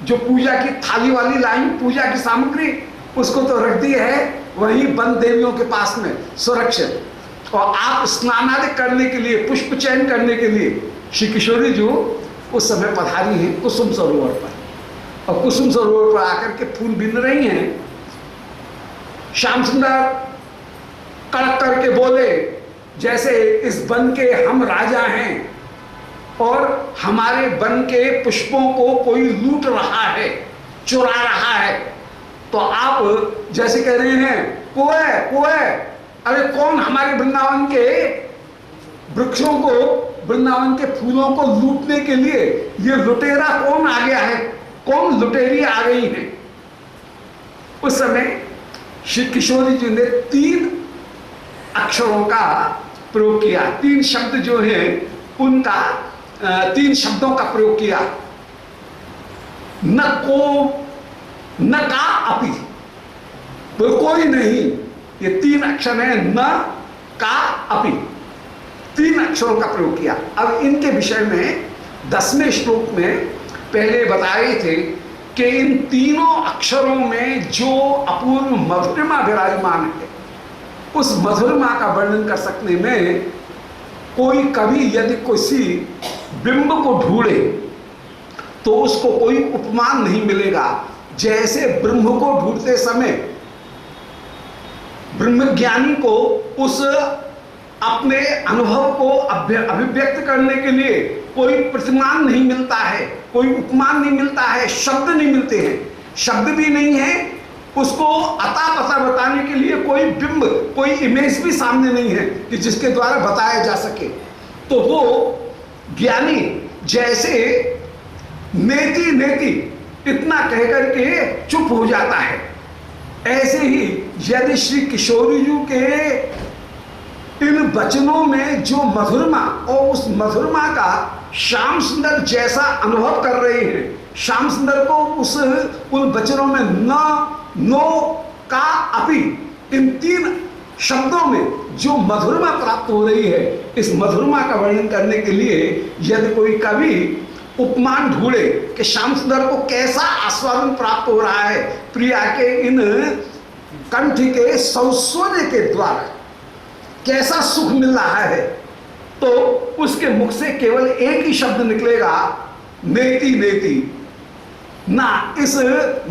जो पूजा की थाली वाली लाइन, पूजा की सामग्री, उसको तो रख दी है वहीं वन देवियों के पास में सुरक्षित। और आप स्नान आदि करने के लिए, पुष्प चयन करने के लिए श्री किशोरी जी उस समय पधारी हैं कुसुम सरोवर पर। और कुसुम सरोवर पर आकर के फूल बिन रही हैं। श्याम सुंदर कड़क करके बोले, जैसे इस वन के हम राजा हैं और हमारे वन के पुष्पों को कोई लूट रहा है, चुरा रहा है, तो आप जैसे कह रहे हैं कोए कोए, अरे कौन हमारे वृंदावन के वृक्षों को, वृंदावन के फूलों को लूटने के लिए ये लुटेरा कौन आ गया है, कौन लुटेरी आ गई है। उस समय श्री किशोरी जी ने 3 अक्षरों का प्रयोग किया, 3 शब्द जो है उनका 3 शब्दों का प्रयोग किया। न को, न का अपि, तो कोई नहीं, ये 3 अक्षर है, न का अपि, 3 अक्षरों का प्रयोग किया। अब इनके विषय में 10वें श्लोक में पहले बताए थे कि इन तीनों अक्षरों में जो अपूर्व मधुरिमा विराजमान है, उस मधुरिमा का वर्णन कर सकने में कोई कवि यदि किसी बिंब को ढूंढे तो उसको कोई उपमान नहीं मिलेगा। जैसे ब्रह्म को ढूंढते समय ब्रह्मज्ञानी को उस अपने अनुभव को अभिव्यक्त करने के लिए कोई प्रतिमान नहीं मिलता है, कोई उपमान नहीं मिलता है, शब्द नहीं मिलते हैं, शब्द भी नहीं है, उसको अता पता बताने के लिए कोई बिंब, कोई इमेज भी सामने नहीं है कि जिसके द्वारा बताया जा सके। तो वो ज्ञानी जैसे नेति नेति इतना कहकर के चुप हो जाता है, ऐसे ही यदि श्री किशोरी जी के इन वचनों में जो मधुरमा और उस मधुरमा का श्याम सुंदर जैसा अनुभव कर रहे हैं, श्याम सुंदर को उन वचनों में न, नो, का, अपि, इन 3 शब्दों में जो मधुरमा प्राप्त हो रही है, इस मधुरमा का वर्णन करने के लिए यदि कोई कवि उपमान ढूंढे कि श्याम सुंदर को कैसा आस्वादन प्राप्त हो रहा है प्रिया के इन कंठ के सौस्वर्य के द्वारा, कैसा सुख मिल रहा है, तो उसके मुख से केवल एक ही शब्द निकलेगा, नेति नेति। ना इस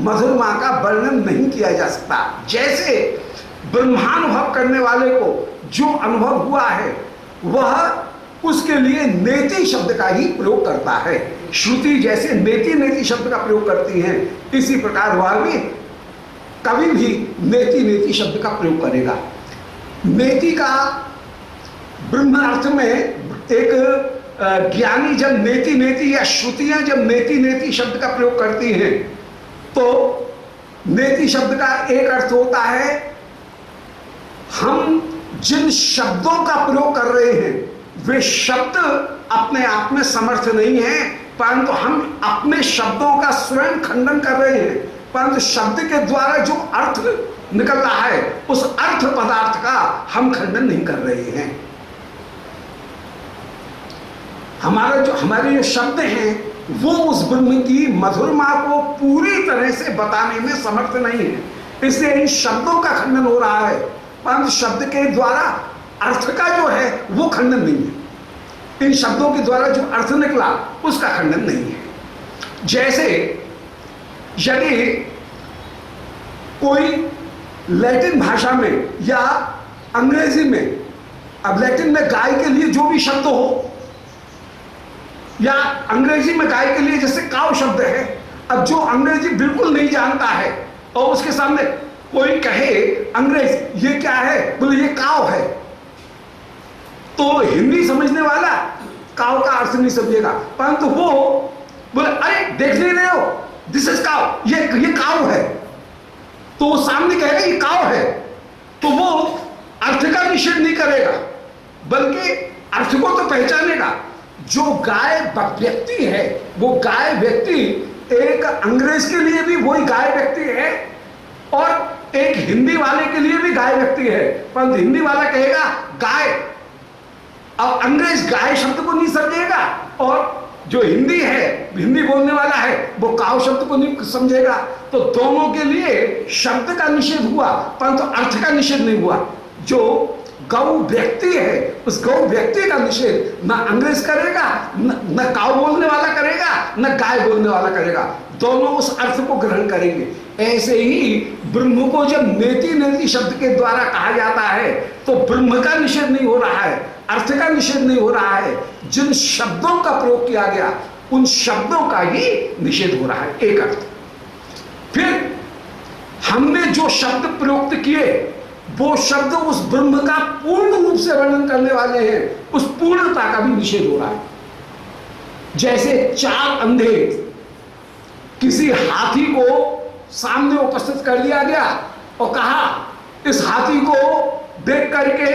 मधुरमा का वर्णन नहीं किया जा सकता। जैसे ब्रह्मानुभव करने वाले को जो अनुभव हुआ है वह उसके लिए नेति शब्द का ही प्रयोग करता है। श्रुति जैसे नेति नेति शब्द का प्रयोग करती है, इसी प्रकार वह भी कवि भी नेति नेति शब्द का प्रयोग करेगा। नेति का ब्रह्म अर्थ में एक ज्ञानी जब नेति नेति या श्रुतियां जब नेति नेति शब्द का प्रयोग करती हैं तो नेति शब्द का एक अर्थ होता है हम जिन शब्दों का प्रयोग कर रहे हैं वे शब्द अपने आप में समर्थ नहीं है, परंतु हम अपने शब्दों का स्वयं खंडन कर रहे हैं, परंतु शब्द के द्वारा जो अर्थ निकल रहा है उस अर्थ पदार्थ का हम खंडन नहीं कर रहे हैं। हमारे जो शब्द हैं वो उस ब्रह्म की मधुरमा को पूरी तरह से बताने में समर्थ नहीं है, इसलिए इन शब्दों का खंडन हो रहा है, परंतु शब्द के द्वारा अर्थ का जो है वो खंडन नहीं है। इन शब्दों के द्वारा जो अर्थ निकला उसका खंडन नहीं है। जैसे यदि कोई लैटिन भाषा में या अंग्रेजी में, अब लैटिन में गाय के लिए जो भी शब्द हो या अंग्रेजी में गाय के लिए जैसे काव शब्द है, अब जो अंग्रेजी बिल्कुल नहीं जानता है और उसके सामने कोई कहे अंग्रेज ये क्या है, बोले ये काव है, तो हिंदी समझने वाला काव का अर्थ नहीं समझेगा, परंतु वो बोले अरे देख नहीं रहे हो दिस इज काव, ये काव है, तो वो सामने कहेगा ये काव है, तो वो अर्थ का निषेध नहीं करेगा बल्कि अर्थ को तो पहचानेगा। जो गाय व्यक्ति है वो गाय व्यक्ति एक अंग्रेज के लिए भी वही गाय व्यक्ति है और एक हिंदी वाले के लिए भी गाय व्यक्ति है, परंतु हिंदी वाला कहेगा गाय, अब अंग्रेज गाय शब्द को नहीं समझेगा और जो हिंदी है, हिंदी बोलने वाला है, वो काव शब्द को नहीं समझेगा। तो दोनों के लिए शब्द का निषेध हुआ, परंतु अर्थ का निषेध नहीं हुआ। जो गौ व्यक्ति है, उस गौ व्यक्ति का निषेध न अंग्रेज करेगा, न काव बोलने वाला करेगा, न गाय बोलने वाला करेगा, दोनों उस अर्थ को ग्रहण करेंगे। ऐसे ही ब्रह्म को जब नेति नेति शब्द के द्वारा कहा जाता है तो ब्रह्म का निषेध नहीं हो रहा है, अर्थ का निषेध नहीं हो रहा है, जिन शब्दों का प्रयोग किया गया उन शब्दों का ही निषेध हो रहा है, एक अर्थ। फिर हमने जो शब्द प्रयुक्त किए वो शब्द उस ब्रह्म का पूर्ण रूप से वर्णन करने वाले हैं, उस पूर्णता का भी निषेध हो रहा है। जैसे चार अंधे, किसी हाथी को सामने उपस्थित कर लिया गया और कहा इस हाथी को देख करके,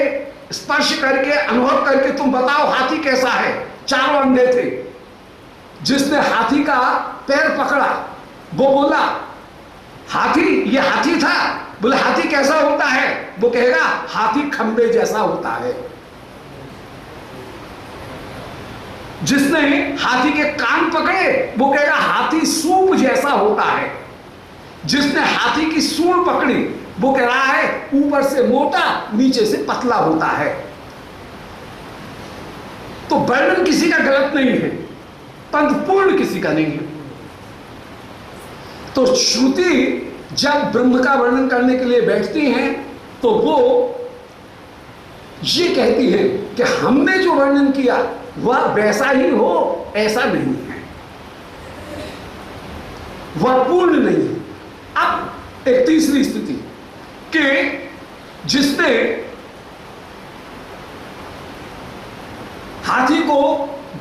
स्पर्श करके, अनुभव करके तुम बताओ हाथी कैसा है। चारों अंधे थे। जिसने हाथी का पैर पकड़ा वो बोला हाथी, ये हाथी था। बोले हाथी कैसा होता है? वो कहेगा हाथी खंबे जैसा होता है। जिसने हाथी के कान पकड़े वो कहेगा हाथी सूप जैसा होता है। जिसने हाथी की सूंड पकड़ी वो कह रहा है ऊपर से मोटा नीचे से पतला होता है। तो वर्णन किसी का गलत नहीं है, परंतु पूर्ण किसी का नहीं है। तो श्रुति जब ब्रह्म का वर्णन करने के लिए बैठती हैं तो वो ये कहती है कि हमने जो वर्णन किया वह वैसा ही हो, ऐसा नहीं है, वह पूर्ण नहीं है। अब एक तीसरी स्थिति कि जिसने हाथी को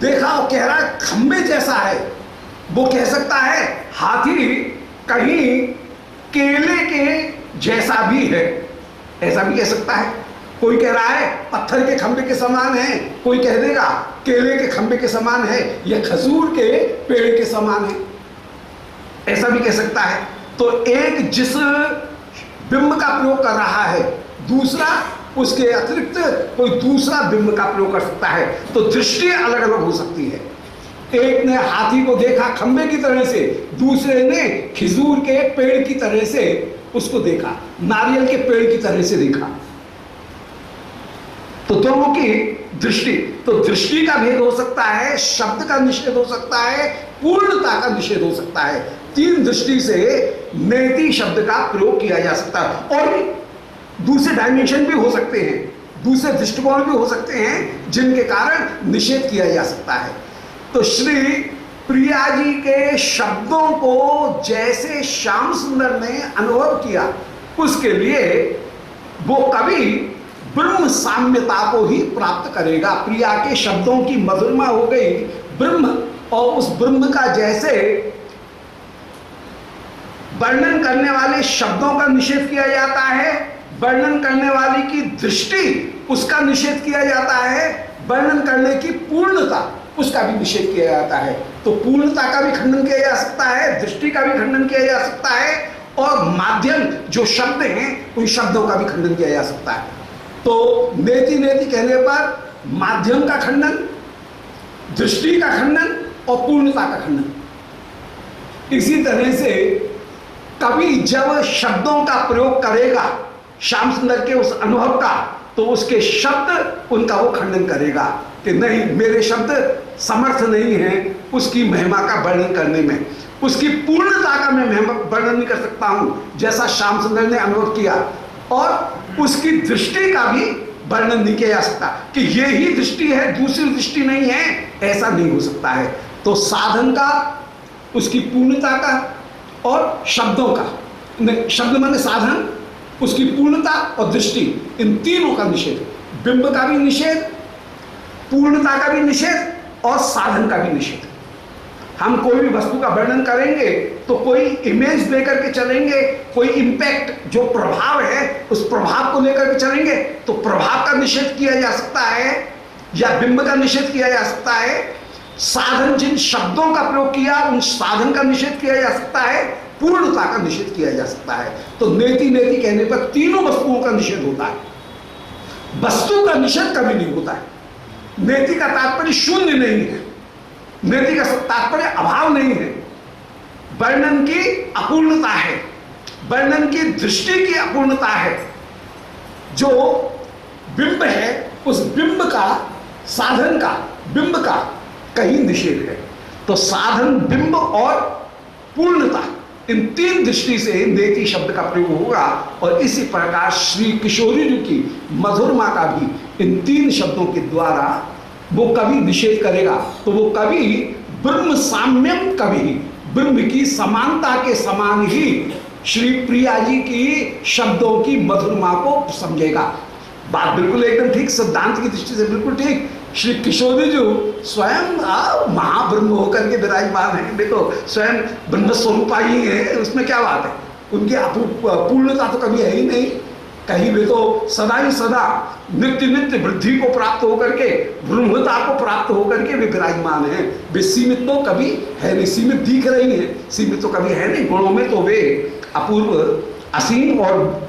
देखा और कह रहा है खंबे जैसा है, वो कह सकता है हाथी कहीं केले के जैसा भी है, ऐसा भी कह सकता है। कोई कह रहा है पत्थर के खंबे के समान है, कोई कह देगा केले के खंबे के समान है या खजूर के पेड़ के समान है, ऐसा भी कह सकता है। तो एक जिस बिंब का प्रयोग कर रहा है, दूसरा उसके अतिरिक्त कोई दूसरा बिंब का प्रयोग कर सकता है। तो दृष्टि अलग अलग हो सकती है। एक ने हाथी को देखा खंबे की तरह से, दूसरे ने खजूर के पेड़ की तरह से उसको देखा, नारियल के पेड़ की तरह से देखा। तो दोनों की दृष्टि, तो दृष्टि का भेद हो सकता है, शब्द का निषेध हो सकता है, पूर्णता का निषेध हो सकता है। तीन दृष्टि से नेति शब्द का प्रयोग किया जा सकता है। और दूसरे डायमेंशन भी हो सकते हैं, दूसरे दृष्टिकोण भी हो सकते हैं जिनके कारण निषेध किया जा सकता है। तो श्री प्रिया जी के शब्दों को जैसे श्याम सुंदर ने अनुभव किया, उसके लिए वो कभी ब्रह्म साम्यता को ही प्राप्त करेगा। प्रिया के शब्दों की मधुरमा हो गई ब्रह्म, और उस ब्रह्म का जैसे वर्णन करने वाले शब्दों का निषेध किया जाता है, वर्णन करने वाली की दृष्टि उसका निषेध किया जाता है, वर्णन करने की पूर्णता उसका भी निषेध किया जाता है। तो पूर्णता का भी खंडन किया जा सकता है, दृष्टि का भी खंडन किया जा सकता है, और माध्यम जो शब्द हैं उन शब्दों का भी खंडन किया जा सकता है। तो नेति नेति कहने पर माध्यम का खंडन, दृष्टि का खंडन और पूर्णता का खंडन। इसी तरह से कभी जब शब्दों का प्रयोग करेगा श्याम सुंदर के उस अनुभव का, तो उसके शब्द उनका वो खंडन करेगा कि नहीं, मेरे शब्द समर्थ नहीं है उसकी महिमा का वर्णन करने में, उसकी पूर्णता का मैं वर्णन नहीं कर सकता हूं जैसा श्याम सुंदर ने अनुभव किया, और उसकी दृष्टि का भी वर्णन नहीं किया जा सकता कि ये ही दृष्टि है, दूसरी दृष्टि नहीं है, ऐसा नहीं हो सकता है। तो साधन का, उसकी पूर्णता का और शब्दों का, शब्द माने साधन, उसकी पूर्णता और दृष्टि, इन तीनों का निषेध, बिंब का भी निषेध, पूर्णता का भी निषेध और साधन का भी निषेध। हम कोई भी वस्तु का वर्णन करेंगे तो कोई इमेज लेकर के चलेंगे, कोई इंपैक्ट जो प्रभाव है उस प्रभाव को लेकर के चलेंगे, तो प्रभाव का निषेध किया जा सकता है या बिंब का निषेध किया जा सकता है। साधन, जिन शब्दों का प्रयोग किया उन साधन का निषेध किया जा सकता है, पूर्णता का निषेध किया जा सकता है। तो नेति नेति कहने पर तीनों वस्तुओं का निषेध होता है, वस्तु का निषेध कभी नहीं होता है। नेति का तात्पर्य शून्य नहीं है, नेति का तात्पर्य अभाव नहीं है, वर्णन की अपूर्णता है, वर्णन की दृष्टि की अपूर्णता है। जो बिंब है उस बिंब का, साधन का, बिंब का कहीं निषेध है। तो साधन, बिंब और पूर्णता, इन तीन दृष्टि से नेति शब्द का प्रयोग होगा। और इसी प्रकार श्री किशोरी जी की मधुरमा का भी इन तीन शब्दों के द्वारा वो कवि निषेध करेगा। तो वो कवि ब्रह्म साम्यम कवि, ब्रह्म की समानता के समान ही श्री प्रिया जी की शब्दों की मधुरमा को समझेगा। बात बिल्कुल एकदम ठीक, सिद्धांत की दृष्टि से बिल्कुल ठीक। श्री किशोरी जी स्वयं महाब्रह्म होकर के विराजमान है, देखो स्वयं ब्रह्म स्वरूपा ही है, उसमें क्या बात है। उनकी पूर्णता तो कभी है ही नहीं, कहीं भी तो सदा ही सदा नित्य नित्य वृद्धि को प्राप्त होकर के, ब्रह्मता को प्राप्त होकर के वे विराजमान है। वे सीमित तो कभी है नहीं, सीमित दिख रही है, सीमित तो कभी है नहीं। गुणों में तो वे अपूर्व, असीम और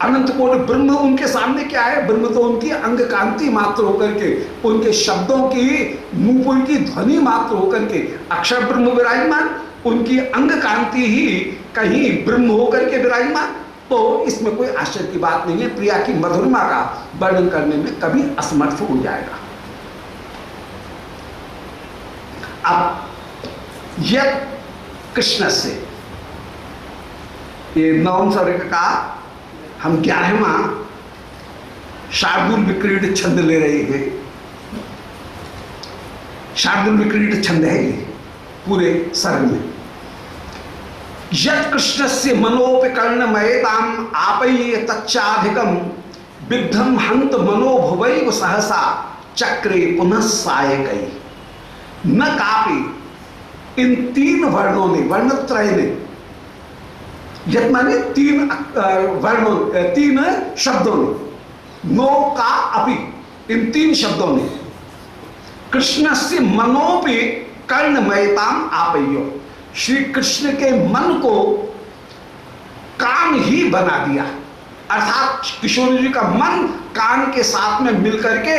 अनंत कोटि ब्रह्म उनके सामने क्या है। ब्रह्म तो उनकी अंग कांति मात्र होकर के, उनके शब्दों की नूपुर की ध्वनि मात्र होकर के अक्षर ब्रह्म विराजमान, उनकी अंग कांति ही कहीं ब्रह्म होकर के विराजमान। तो इसमें कोई आश्चर्य की बात नहीं है। प्रिया की मधुरमा का वर्णन करने में कभी असमर्थ हो जाएगा। अब यह कृष्ण से ये नवम सर्ग का हम 11वां शार्दूल विक्रीड छंद ले रहे हैं। शार्दूल विक्रीड छंद है ये पूरे सर्ग में। यत् कृष्ण से मनोपिकर्णमयताम आपय्य तच्चाधिकम विद्धम हंत मनोभुवैव सहसा चक्रे पुनः सायकै। न कापि, इन तीन वर्णों ने, वर्णत्रय ने, यत् माने तीन वर्णों, तीन शब्दों ने, नो का अपि, इन तीन शब्दों ने कृष्ण से मनोपि कर्णमयताम आपय्यो, श्री कृष्ण के मन को कान ही बना दिया। अर्थात किशोरी जी का मन कान के साथ में मिलकर के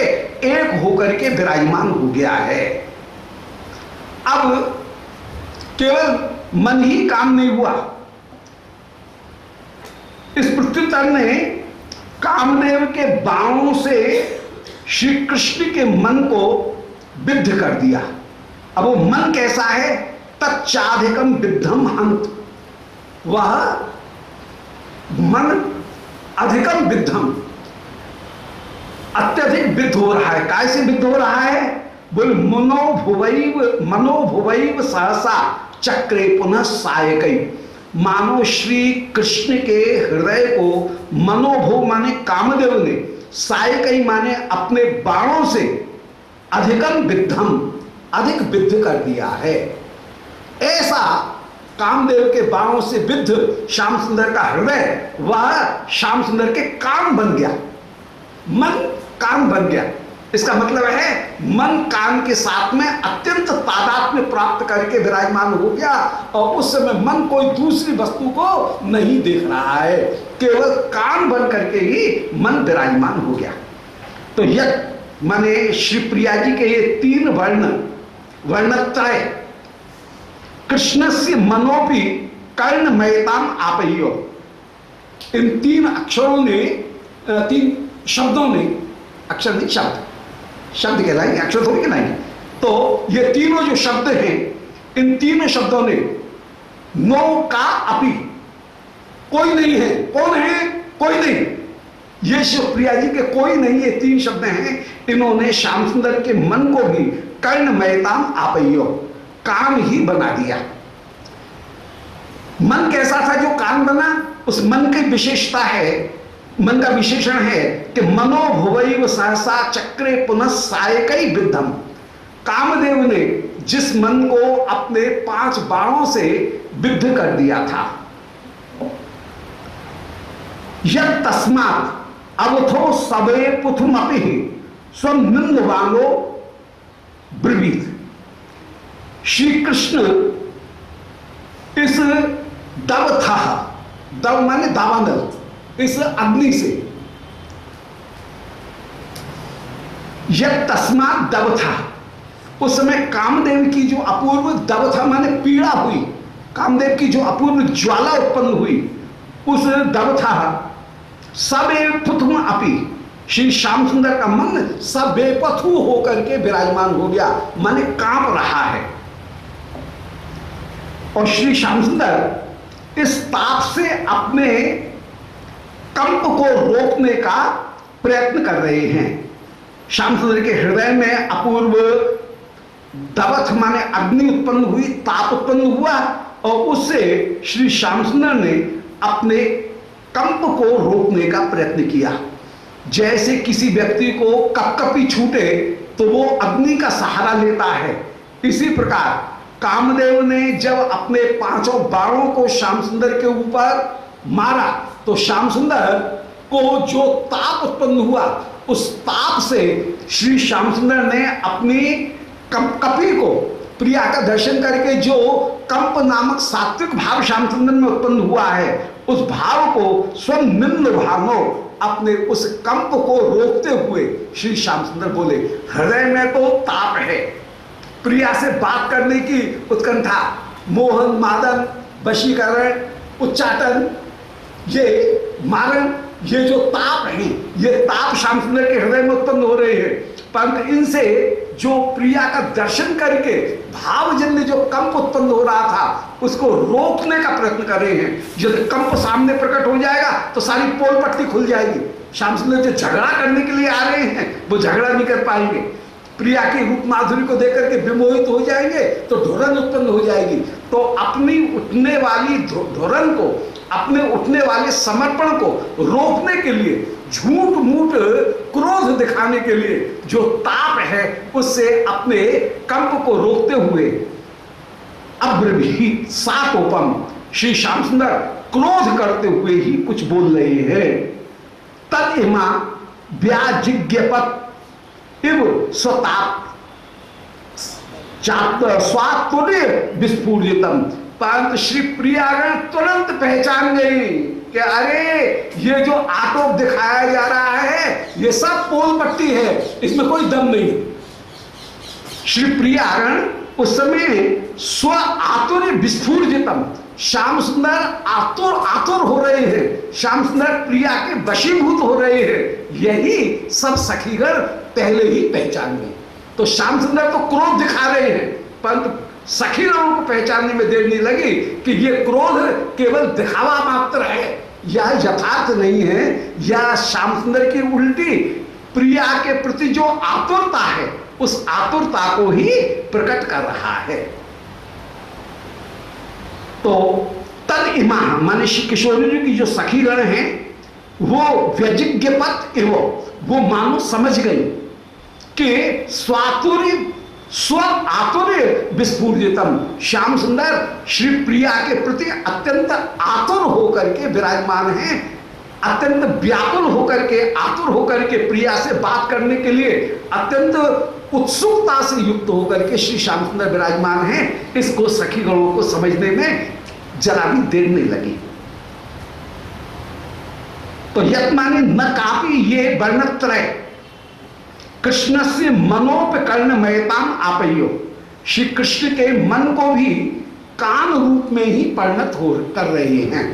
एक होकर के विराजमान हो गया है। अब केवल मन ही काम नहीं हुआ, इस प्रत्युत्तर ने कामदेव के बाणों से श्री कृष्ण के मन को विद्ध कर दिया। अब वो मन कैसा है, तच्चाधिकम विद्धम हंत, वह मन अधिकम विद्धम, अत्यधिक विद्ध हो रहा है। कैसे विद्ध हो रहा है, बोल मनोभुवैव सहसा चक्रे पुनः सायकै। मानो श्री कृष्ण के हृदय को मनोभोग माने कामदेव ने, सायकै माने अपने बाणों से अधिकम विद्धम, अधिक विद्ध कर दिया है। ऐसा कामदेव के बाणों से विद्ध श्याम सुंदर का हृदय, वह श्याम सुंदर के कान बन गया, मन कान बन गया। इसका मतलब है मन कान के साथ में अत्यंत तादात्म्य प्राप्त करके विराजमान हो गया। और उस समय मन कोई दूसरी वस्तु को नहीं देख रहा है, केवल कान बन करके ही मन विराजमान हो गया। तो यह माने श्री प्रिया जी के ये तीन वर्ण, वर्णत्रय, कृष्ण से मनोपि कर्णमयताम आपय्यो, इन तीन अक्षरों ने, तीन शब्दों ने, अक्षर नहीं शब्द, शब्द कहलाएंगे, अक्षर थोड़ी कहलाएंगे। तो ये तीनों जो शब्द हैं, इन तीनों शब्दों ने नो का अपि, कोई नहीं है, कौन है, कोई नहीं, ये शिव प्रिया जी के कोई नहीं, ये तीन शब्द हैं, इन्होंने श्याम सुंदर के मन को भी कर्णमयताम आपय्यो, कान ही बना दिया। मन कैसा था जो कान बना, उस मन की विशेषता है, मन का विशेषण है कि मनोभुवैव सहसा चक्रे पुनः सायकै विद्धम। कामदेव ने जिस मन को अपने 5 बाणों से विद्ध कर दिया था, यत् तस्मात् अवथो सबे पुथुमपि स्वं निंदवानो ब्रवीत। श्री कृष्ण इस दव था, दव माने दावानल, इस अग्नि से, यह तस्मात दव था, उस समय कामदेव की जो अपूर्व दवथा माने पीड़ा हुई, कामदेव की जो अपूर्व ज्वाला उत्पन्न हुई, उस दवथा सबे पुथुम अपी, श्री श्याम सुंदर का मन सब बेपथु होकर के विराजमान हो गया, माने कांप रहा है। और श्री श्याम सुंदर इस ताप से अपने कंप को रोकने का प्रयत्न कर रहे हैं। श्याम सुंदर के हृदय में अपूर्व दवथ माने अग्नि उत्पन्न हुई, ताप उत्पन्न हुआ, और उससे श्री श्याम सुंदर ने अपने कंप को रोकने का प्रयत्न किया। जैसे किसी व्यक्ति को कपकपी छूटे तो वो अग्नि का सहारा लेता है, इसी प्रकार कामदेव ने जब अपने 5 बाणों को श्याम सुंदर के ऊपर मारा तो श्याम सुंदर को जो ताप उत्पन्न हुआ, उस ताप से श्री श्याम सुंदर ने अपनी कपी को, प्रिया का दर्शन करके जो कंप नामक सात्विक भाव श्याम सुंदर में उत्पन्न हुआ है, उस भाव को स्वयं निम्न भावों अपने उस कंप को रोकते हुए श्री श्याम सुंदर बोले, हृदय में तो ताप है, प्रिया से बात करने की उत्कंठा, मोहन मादन वशीकरण उच्चाटन, ये मारण, ये जो ताप है, ये ताप श्याम सुंदर के हृदय में उत्पन्न हो रहे हैं, परंतु इनसे जो प्रिया का दर्शन करके भावजन्य जो कंप उत्पन्न हो रहा था उसको रोकने का प्रयत्न कर रहे हैं। यदि कंप सामने प्रकट हो जाएगा तो सारी पोल पट्टी खुल जाएगी, श्याम सुंदर जो झगड़ा करने के लिए आ रहे हैं वो झगड़ा नहीं कर पाएंगे, प्रिया की रूप माधुरी को देकर के विमोहित हो जाएंगे तो ढुरन उत्पन्न हो जाएगी। तो अपनी उठने वाली ढुरन को, अपने उठने वाले समर्पण को रोकने के लिए, झूठ मूठ क्रोध दिखाने के लिए जो ताप है उससे अपने कंप को रोकते हुए अब्रवीत सातोपम, श्री श्याम सुंदर क्रोध करते हुए ही कुछ बोल रहे हैं। तद इमा व्याजिज्ञपत इव स्वताप स्वात्तुर्य विस्फुरितम, परंतु श्री प्रियागण तुरंत पहचान गई कि अरे ये जो आटोप दिखाया जा रहा है ये सब पोल पट्टी है, इसमें कोई दम नहीं। श्री प्रियागण उस समय स्व आतुर विस्फुरितम, श्याम सुंदर आतुर आतुर हो रहे हैं, श्याम सुंदर प्रिया के वशीभूत हो रहे हैं, यही सब सखीगण पहले ही पहचान गए। तो श्याम सुंदर तो क्रोध दिखा रहे हैं, परंतु सखीगणों को पहचानने में देर नहीं लगी कि ये क्रोध केवल दिखावा मात्र है, यह यथार्थ नहीं है, यह श्याम सुंदर की उल्टी प्रिया के प्रति जो आतुरता है उस आतुरता को ही प्रकट कर रहा है। तो तद इमा माने श्री किशोरी जी की जो सखीगण हैं वो व्यजिज्ञपत एवं वो मानो समझ गई कि स्वातुर्य स्व आतुर्य विस्फुरितम, श्याम सुंदर श्री प्रिया के प्रति अत्यंत आतुर होकर के विराजमान हैं, अत्यंत व्याकुल होकर के, आतुर होकर के प्रिया से बात करने के लिए अत्यंत उत्सुकता से युक्त होकर के श्री श्याम सुंदर विराजमान हैं। इसको सखी गणों को समझने में जरा भी देर नहीं लगी। तो यत माने न कापी ये वर्णत्रय कृष्ण से मनोपकर्ण मयताम आपयो, श्री कृष्ण के मन को भी कान रूप में ही परिणत हो कर रहे हैं।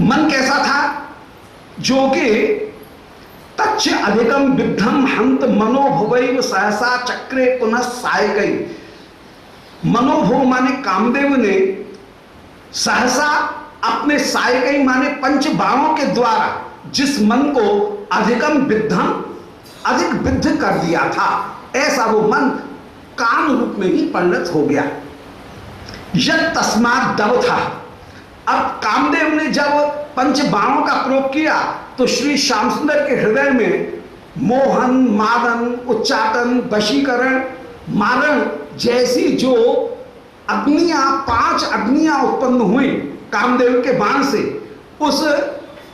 मन कैसा था? जो कि तच्च अधिकम विद्धम हंत मनोभवैव सहसा चक्रे पुनः सायकई, मनोभव माने कामदेव ने सहसा अपने सायकई माने पंच बाणों के द्वारा जिस मन को अधिकम विद्धम अधिक विद्ध कर दिया था, ऐसा वो मन कान रूप में ही परिणत हो गया। यद तस्मात् दव था, अब कामदेव ने जब पंच बाणों का प्रयोग किया तो श्री श्याम सुंदर के हृदय में मोहन मादन उच्चाटन वशीकरण मारण जैसी जो अग्नियां 5 अग्नियां उत्पन्न हुई कामदेव के बाण से,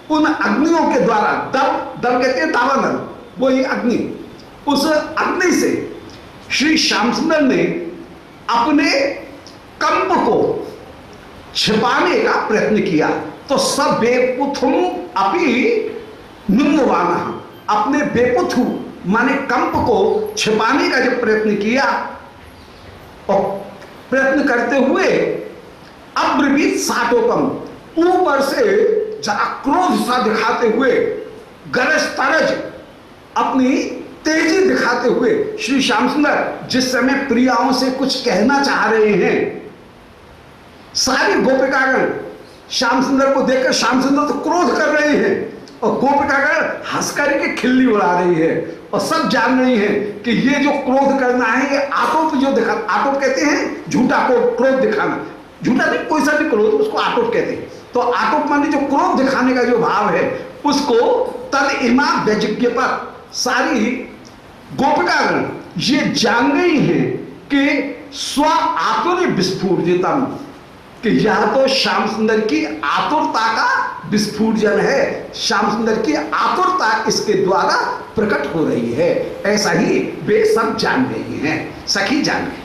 उन अग्नियों के द्वारा दव कहते हैं दावानल, वही अग्नि, उस अग्नि से श्री श्याम सुंदर ने अपने कंप को छिपाने का प्रयत्न किया। तो सब बेपुथुम अपि निम्नवाना, अपने बेपुथु माने कंप को छिपाने का जब प्रयत्न किया और प्रयत्न करते हुए अब्रवीत साटोपम, ऊपर से जरा क्रोध सा दिखाते हुए, गरज तरज अपनी तेजी दिखाते हुए श्री श्याम सुंदर जिस समय प्रियाओं से कुछ कहना चाह रहे हैं, सारी गोपिकागण श्याम सुंदर को देखकर, श्याम सुंदर तो क्रोध कर रहे हैं और गोपिकागण हंस करके खिल्ली उड़ा रही है और सब जान रही हैं कि ये जो क्रोध करना है ये आटोप जो दिखा, आटोप कहते हैं झूठा क्रोध दिखाना, झूठा नहीं कोई सा भी क्रोध उसको आटोप कहते हैं। तो आटोप माने जो क्रोध दिखाने का जो भाव है उसको तद इमा व्यजिज्ञ पर सारी गोपिकागण ये जान गई हैं कि स्व आतुर विस्फूर्जितम, कि यह तो श्याम सुंदर की आतुरता का विस्फूर्जन है, श्याम सुंदर की आतुरता इसके द्वारा प्रकट हो रही है। ऐसा ही वे सब जान गई हैं, सखी जान गई।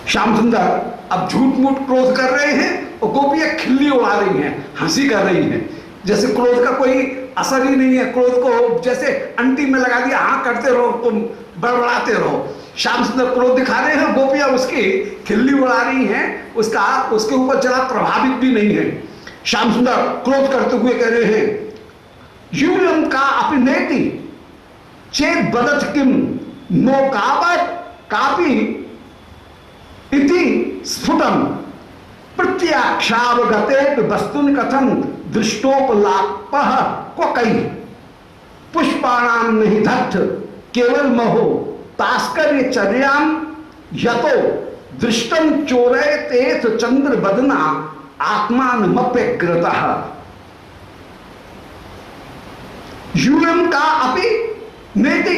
श्याम सुंदर अब झूठ मूठ क्रोध कर रहे हैं और गोपियां खिल्ली उड़ा रही हैं, हंसी कर रही हैं, जैसे क्रोध का कोई असर ही नहीं है, क्रोध को जैसे अंटी में लगा दिया, हाँ करते रहो, तुम बड़बड़ाते रहो। श्याम सुंदर क्रोध दिखा रहे हैं, गोपियां उसकी खिल्ली उड़ा रही हैं, उसके ऊपर जरा प्रभावित भी नहीं है। श्याम सुंदर क्रोध करते हुए कह रहे हैं यूयम का अपिनेति चेत बदत किम नो कावत कापी इति स्फुटम प्रत्याक्षावगते वस्तुन कथम दृष्टोपलापः को कई पुष्पाणाम नहीं धत्त केवल महो तास्कर्य चर्याम यतो दृष्टम चोरय तेथ चंद्र बदना आत्मान मप्यग्रतः। यूयम का अपि नेति,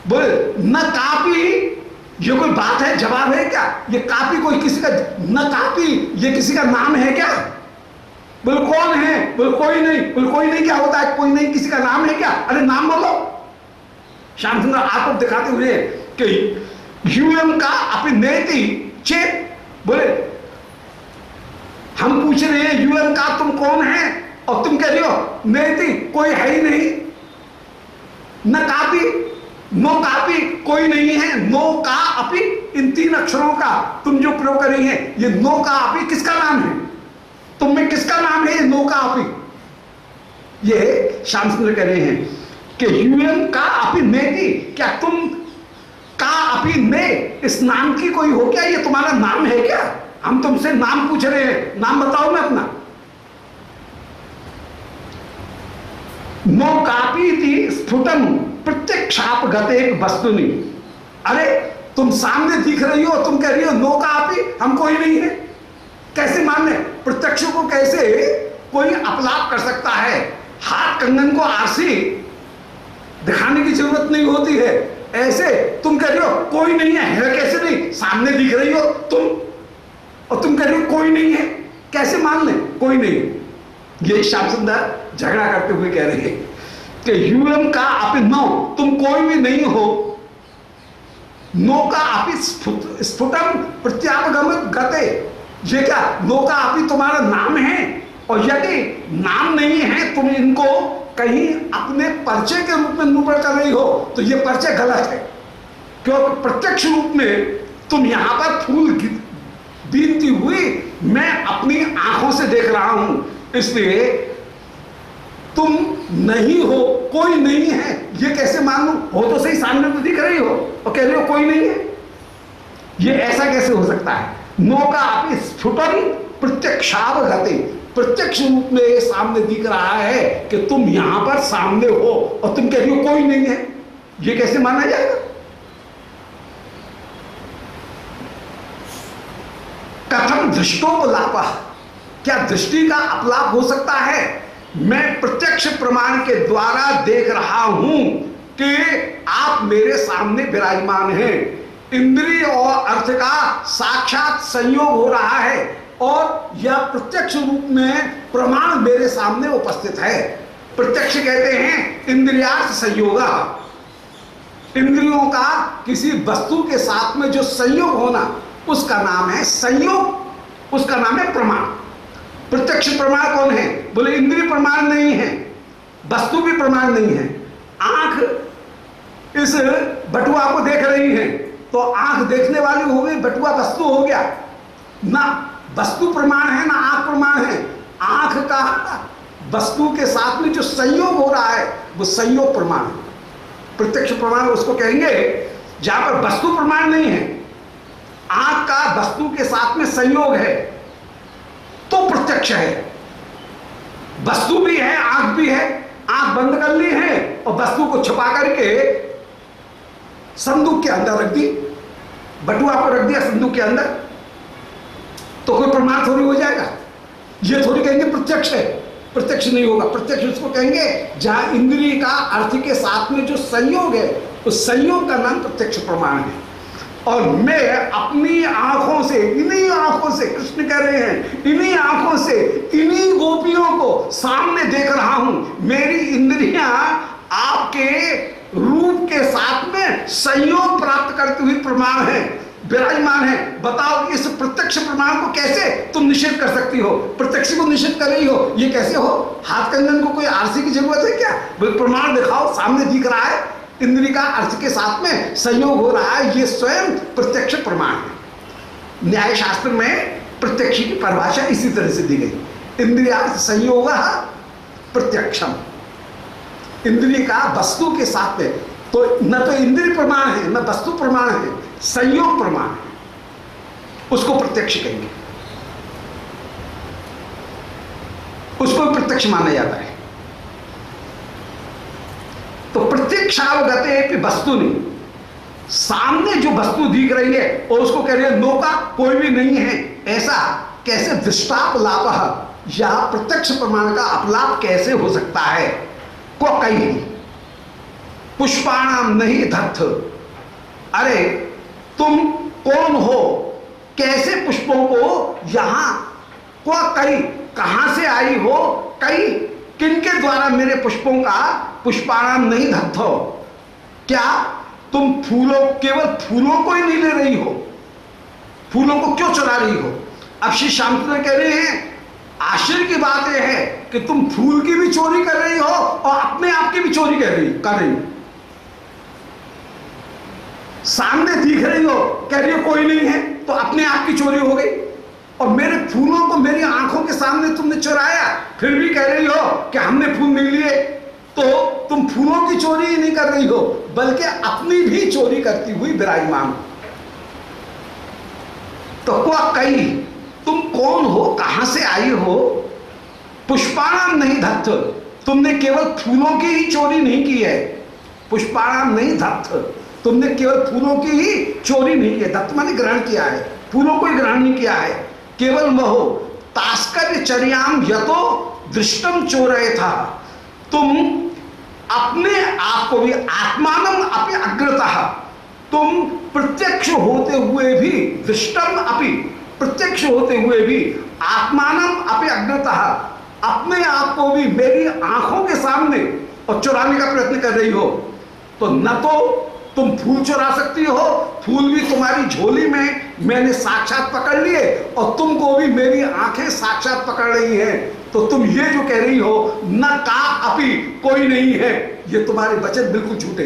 बोले न कापी, ये कोई बात है, जवाब है क्या? ये कापी कोई किसी का, न कापी ये किसी का नाम है क्या? बोले कौन है? बोले कोई नहीं। बोले कोई नहीं क्या होता है? कोई नहीं किसी का नाम है क्या? अरे नाम बोलो। श्याम सुंदर आपको दिखाते हुए कि यूएम का अपिनेति चेत, बोले हम पूछ रहे हैं यूएम का तुम कौन है और तुम कह रहे हो नेति कोई है ही नहीं, न कापी नो कापी कोई नहीं है, नो का अपी इन तीन अक्षरों का तुम जो प्रयोग कर रही है, ये नो का अपी किसका नाम है? तुम में किसका नाम है नो का अपी? ये श्याम सुंदर कह रहे हैं कि यूएम का अपी नेति, क्या तुम का अपी ने इस नाम की कोई हो क्या? ये तुम्हारा नाम है क्या? हम तुमसे नाम पूछ रहे हैं, नाम बताओ ना अपना। नो कापी थी स्फुटम प्रत्यक्षाप गते वस्तुनि, अरे तुम सामने दिख रही हो, तुम कह रही हो नो कापी, हम कोई नहीं है, कैसे मान ले? प्रत्यक्ष को कैसे कोई अपलाप कर सकता है? हाथ कंगन को आरसी दिखाने की जरूरत नहीं होती है, ऐसे तुम कह रही हो कोई नहीं है कैसे नहीं? सामने दिख रही हो तुम और तुम कह रही हो कोई नहीं है, कैसे मान ले कोई नहीं? ये श्याम सुंदर झगड़ा करते हुए कह रहे हैं कि यूएम का अपि नो, तुम कोई भी नहीं हो, नो का अपि स्फुटम प्रत्यापगम गते, ये क्या नो का अपि तुम्हारा नाम है? और यदि नाम नहीं है, तुम इनको कहीं अपने परिचय के रूप में निरूपण कर रही हो तो ये परिचय गलत है, क्योंकि प्रत्यक्ष रूप में तुम यहां पर फूल बीनती हुई मैं अपनी आंखों से देख रहा हूं, इसलिए तुम नहीं हो, कोई नहीं है, ये कैसे मान लूं? हो तो सही, सामने तो दिख रही हो और कह रही हो कोई नहीं है, ये ऐसा कैसे हो सकता है? नो का अपि स्फुटन प्रत्यक्षावगते, प्रत्यक्ष रूप में सामने दिख रहा है कि तुम यहां पर सामने हो और तुम कह रही हो कोई नहीं है, ये कैसे माना जाएगा? कथम दृष्टोपलाप, क्या दृष्टि का अपलाप हो सकता है? मैं प्रत्यक्ष प्रमाण के द्वारा देख रहा हूं कि आप मेरे सामने विराजमान हैं, इंद्रिय और अर्थ का साक्षात संयोग हो रहा है और यह प्रत्यक्ष रूप में प्रमाण मेरे सामने उपस्थित है। प्रत्यक्ष कहते हैं इंद्रियार्थ संयोग, इंद्रियों का किसी वस्तु के साथ में जो संयोग होना उसका नाम है संयोग, उसका नाम है प्रमाण। प्रत्यक्ष प्रमाण कौन है? बोले इंद्रिय प्रमाण नहीं है, वस्तु भी प्रमाण नहीं है, आंख इस बटुआ को देख रही है तो आंख देखने वाली हो गई, बटुआ वस्तु हो गया। ना वस्तु प्रमाण है ना आंख प्रमाण है। आंख का वस्तु के साथ में जो संयोग हो रहा है वो संयोग प्रमाण है। प्रत्यक्ष प्रमाण उसको कहेंगे जहां पर वस्तु प्रमाण नहीं है, आंख का वस्तु के साथ में संयोग है तो प्रत्यक्ष है। वस्तु भी है, आंख भी है, आंख बंद कर ली है और वस्तु को छुपा करके संदूक के अंदर रख दी, बटुआ को रख दिया संदूक के अंदर, तो कोई प्रमाण थोड़ी हो जाएगा। ये थोड़ी कहेंगे प्रत्यक्ष है, प्रत्यक्ष नहीं होगा। प्रत्यक्ष उसको कहेंगे जहां इंद्रिय का अर्थ के साथ में जो संयोग है उस संयोग का नाम प्रत्यक्ष प्रमाण है। और मैं अपनी आंखों से, इन्हीं आंखों से, कृष्ण कह रहे हैं, इन्हीं आंखों से इन्हीं गोपियों को सामने देख रहा हूं। मेरी इंद्रियां आपके रूप के साथ में संयोग प्राप्त करती हुई प्रमाण है, विराजमान है। बताओ इस प्रत्यक्ष प्रमाण को कैसे तुम निषेध कर सकती हो? प्रत्यक्ष को निषेध कर रही हो, ये कैसे हो? हाथ कंगन को कोई आरसी की जरूरत है क्या? प्रमाण दिखाओ, सामने दिख रहा है, इंद्रिय का अर्थ के साथ में संयोग हो रहा है, ये स्वयं प्रत्यक्ष प्रमाण है। न्याय शास्त्र में प्रत्यक्ष की परिभाषा इसी तरह से दी गई। इंद्रियार्थ संयोग प्रत्यक्षम, इंद्रिय का वस्तु के साथ में, तो न तो इंद्रिय प्रमाण है न वस्तु प्रमाण है, संयोग प्रमाण है, उसको प्रत्यक्ष कहेंगे, उसको प्रत्यक्ष माना जाता है। तो प्रत्यक्षावगते वस्तु नहीं, सामने जो वस्तु दिख रही है और उसको कह रही है नौका कोई भी नहीं है, ऐसा कैसे? दृष्टापलाप, या प्रत्यक्ष प्रमाण का अपलाप कैसे हो सकता है? को कहीं पुष्पाणाम नहीं धत्थ, अरे तुम कौन हो? कैसे पुष्पों को यहां को कहीं कहां से आई हो? कहीं किनके द्वारा मेरे पुष्पों का पुष्पाणाम नहीं धत्थ हो? क्या तुम फूलों, केवल फूलों को ही नहीं ले रही हो? फूलों को क्यों चुरा रही हो? अब श्री श्यामचंद्र कह रहे हैं आश्चर्य की बात यह है कि तुम फूल की भी चोरी कर रही हो और अपने आप की भी चोरी कर रही हो। सामने दिख रही हो, कह रही हो कोई नहीं है, तो अपने आप की चोरी हो गई। और मेरे फूलों को मेरी आंखों के सामने तुमने चुराया, फिर भी कह रही हो कि हमने फूल नहीं लिए। तो तुम फूलों की चोरी ही नहीं कर रही हो बल्कि अपनी भी चोरी करती हुई विराजमान हो। तो क्या कही, तुम कौन हो? कहां से आई हो? पुष्पाणाम नहीं धत्थ, तुमने केवल फूलों की ही चोरी नहीं की है। पुष्पाणाम नहीं धत्थ, तुमने केवल फूलों की ही चोरी नहीं की है। धत्त माने ग्रहण किया है, फूलों को ही ग्रहण नहीं किया है। केवल वह तास्कर्य चर्याम यतो दृष्टम चोरय था, तुम अपने आप को भी आत्मानम अपि अग्रतः, तुम प्रत्यक्ष होते हुए भी, दृष्टम अपि, प्रत्यक्ष होते हुए भी, आत्मानम अपि अग्रतः, अपने आप को भी मेरी आंखों के सामने और चुराने का प्रयत्न कर रही हो। तो न तो तुम फूल चुरा सकती हो, फूल भी तुम्हारी झोली में मैंने साक्षात पकड़ लिए, और तुमको भी मेरी आंखें साक्षात पकड़ रही हैं। तो तुम ये जो कह रही हो न का अपि, कोई नहीं है, ये तुम्हारे वचन बिल्कुल झूठे।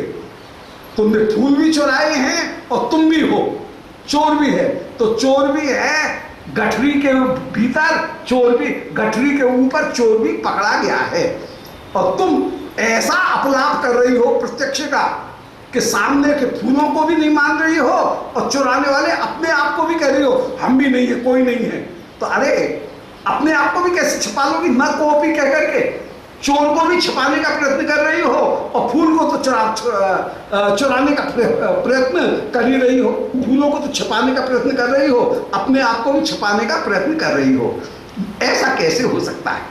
तुमने फूल भी चुराए हैं और तुम भी हो, चोर भी है। तो चोर भी है गठरी के भीतर, चोर भी गठरी के ऊपर, चोर भी पकड़ा गया है। और तुम ऐसा अपलाप कर रही हो प्रत्यक्ष का कि सामने के फूलों को भी नहीं मान रही हो और चुराने वाले अपने आप को भी कह रही हो हम भी नहीं है, कोई नहीं है। तो अरे अपने आप को भी कैसे छिपा लोगी? न कोपी कह करके चोर को भी छिपाने का प्रयत्न कर रही हो और फूल को तो चुराने का प्रयत्न कर ही रही हो। फूलों को तो छिपाने का प्रयत्न कर रही हो, अपने आप को भी छिपाने का प्रयत्न कर रही हो। ऐसा कैसे हो सकता है?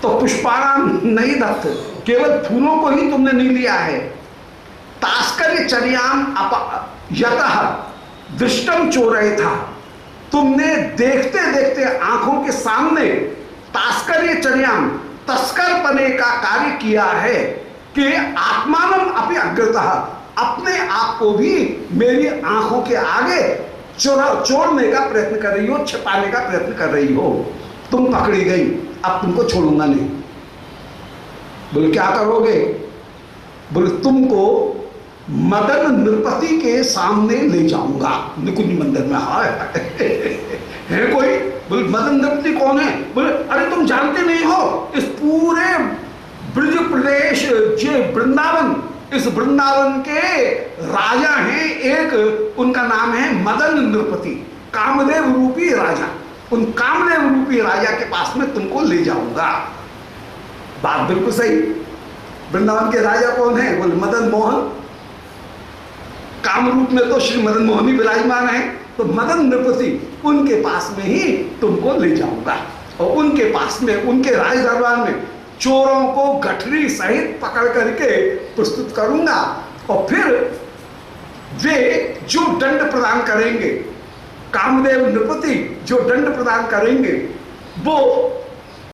तो पुष्पाणाम नहीं दत्त, केवल फूलों को ही तुमने नहीं लिया है। तास्कर्य चर्याम यतः दृष्टम चोरय था, तुमने देखते देखते आंखों के सामने तास्कर्य चर्याम, तस्कर पने का कार्य किया है कि आत्मानम अपि अग्रतः, अपने आप को भी मेरी आंखों के आगे छोड़ने का प्रयत्न कर रही हो, छिपाने का प्रयत्न कर रही हो। तुम पकड़ी गई, अब तुमको छोड़ूंगा नहीं। बोले क्या करोगे? बोले तुमको मदन नृपति के सामने ले जाऊंगा निकुंज मंदिर में। हाय है कोई? बोले मदन नृपति कौन है? बोले अरे तुम जानते नहीं हो, इस पूरे ब्रज प्रदेश जे वृंदावन, इस वृंदावन के राजा हैं एक, उनका नाम है मदन नृपति, कामदेव रूपी राजा। उन कामदेव रूपी राजा के पास में तुमको ले जाऊंगा। बात बिल्कुल सही। वृंदावन के राजा कौन है? बोले मदन मोहन। काम रूप में तो श्री मदन मोहन ही विराजमान है, तो मदन नृपति उनके पास में ही तुमको ले जाऊंगा और उनके पास में, उनके राज दरबार में चोरों को गठरी सहित पकड़ करके प्रस्तुत करूंगा और फिर वे जो दंड प्रदान करेंगे, कामदेव नृपति जो दंड प्रदान करेंगे, वो